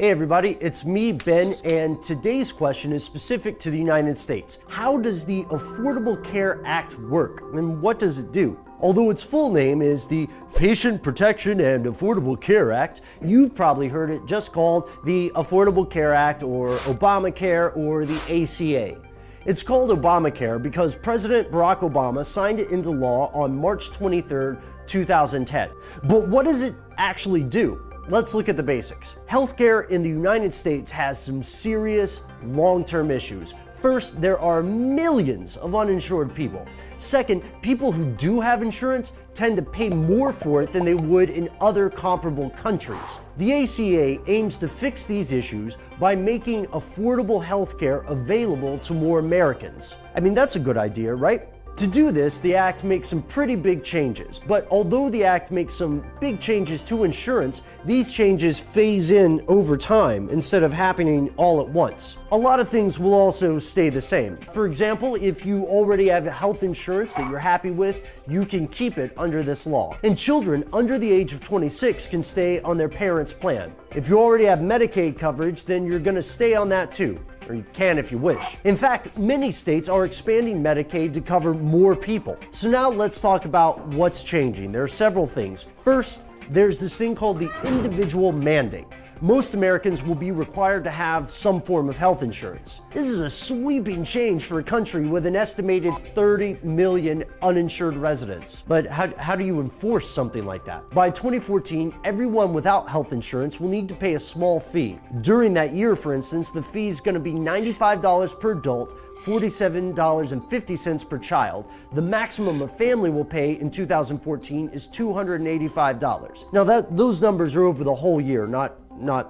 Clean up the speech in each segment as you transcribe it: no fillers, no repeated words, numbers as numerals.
Hey everybody, it's me, Ben, and today's question is specific to the United States. How does the Affordable Care Act work, and what does it do? Although its full name is the Patient Protection and Affordable Care Act, you've probably heard it just called the Affordable Care Act or Obamacare or the ACA. It's called Obamacare because President Barack Obama signed it into law on March 23, 2010. But what does it actually do? Let's look at the basics. Healthcare in the United States has some serious long-term issues. First, there are millions of uninsured people. Second, people who do have insurance tend to pay more for it than they would in other comparable countries. The ACA aims to fix these issues by making affordable healthcare available to more Americans. I mean, that's a good idea, right? To do this, the Act makes some pretty big changes, but although the Act makes some big changes to insurance, these changes phase in over time instead of happening all at once. A lot of things will also stay the same. For example, if you already have health insurance that you're happy with, you can keep it under this law. And children under the age of 26 can stay on their parents' plan. If you already have Medicaid coverage, then you're going to stay on that too. Or you can if you wish. In fact, many states are expanding Medicaid to cover more people. So now let's talk about what's changing. There are several things. First, there's this thing called the individual mandate. Most Americans will be required to have some form of health insurance. This is a sweeping change for a country with an estimated 30 million uninsured residents. But how do you enforce something like that? By 2014, everyone without health insurance will need to pay a small fee. During that year, for instance, the fee is going to be $95 per adult, $47.50 per child. The maximum a family will pay in 2014 is $285. Now those numbers are over the whole year, not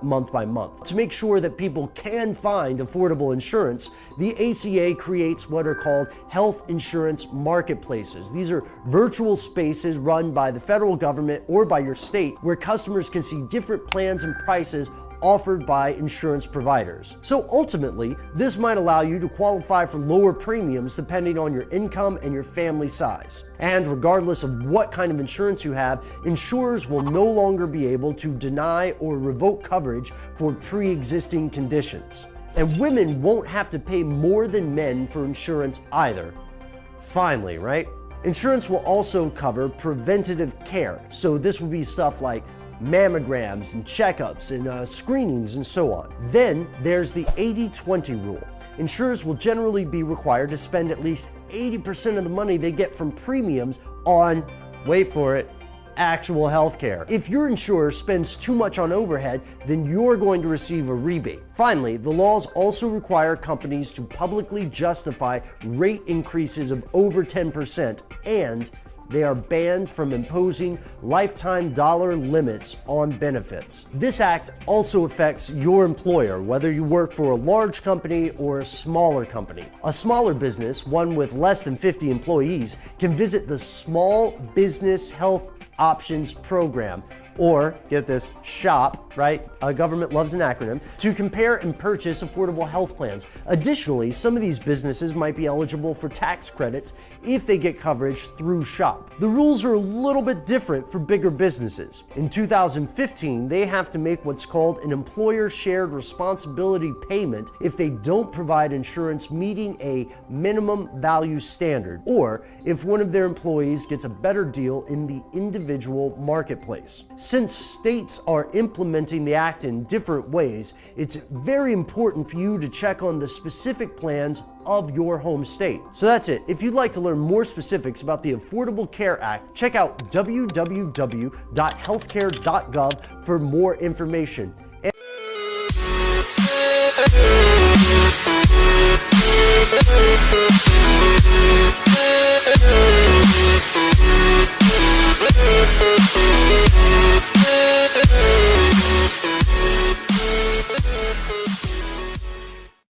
month by month. To make sure that people can find affordable insurance, the ACA creates what are called health insurance marketplaces. These are virtual spaces run by the federal government or by your state where customers can see different plans and prices offered by insurance providers. So ultimately, this might allow you to qualify for lower premiums depending on your income and your family size. And regardless of what kind of insurance you have, insurers will no longer be able to deny or revoke coverage for pre-existing conditions. And women won't have to pay more than men for insurance either. Finally, right? Insurance will also cover preventative care. So this will be stuff like mammograms and checkups and screenings and so on. Then there's the 80-20 rule. Insurers will generally be required to spend at least 80% of the money they get from premiums on, wait for it, actual health care. If your insurer spends too much on overhead, then you're going to receive a rebate. Finally, the laws also require companies to publicly justify rate increases of over 10%, and they are banned from imposing lifetime dollar limits on benefits. This act also affects your employer, whether you work for a large company or a smaller company. A smaller business, one with less than 50 employees, can visit the Small Business Health Options Program, or, get this, SHOP, right? Government loves an acronym, to compare and purchase affordable health plans. Additionally, some of these businesses might be eligible for tax credits if they get coverage through SHOP. The rules are a little bit different for bigger businesses. In 2015, they have to make what's called an employer shared responsibility payment if they don't provide insurance meeting a minimum value standard, or if one of their employees gets a better deal in the individual marketplace. Since states are implementing the act in different ways, it's very important for you to check on the specific plans of your home state. So that's it. If you'd like to learn more specifics about the Affordable Care Act, check out www.healthcare.gov for more information. And